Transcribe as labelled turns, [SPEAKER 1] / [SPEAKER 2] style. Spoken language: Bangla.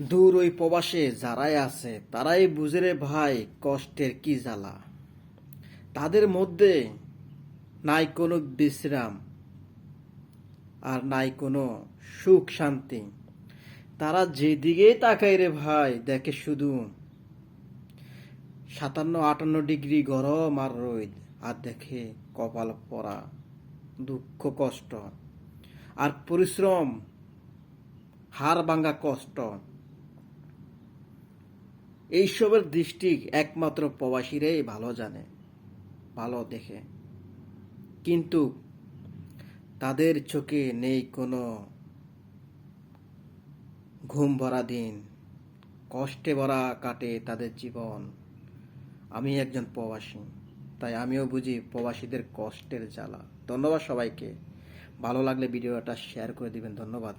[SPEAKER 1] দূর ওই প্রবাসে যারাই আছে তারাই বুঝে রে ভাই কষ্টের কি জ্বালা। তাদের মধ্যে নাই কোনো বিশ্রাম আর নাই কোনো সুখ শান্তি। তারা যেদিকেই তাকায় রে ভাই দেখে শুধু 57-58 ডিগ্রি গরম আর রোদ, আর দেখে কপাল পড়া দুঃখ কষ্ট আর পরিশ্রম, হাড় ভাঙা কষ্ট। এইসবের দৃষ্টি একমাত্র প্রবাসীরাই ভালো জানে, ভালো দেখে। কিন্তু তাদের চোখে নেই কোনো ঘুম ভরা দিন, কষ্টে ভরা কাটে তাদের জীবন। আমি একজন প্রবাসী, তাই আমিও বুঝি প্রবাসীদের কষ্টের জ্বালা। ধন্যবাদ সবাইকে। ভালো লাগলে ভিডিওটা শেয়ার করে দিবেন। ধন্যবাদ।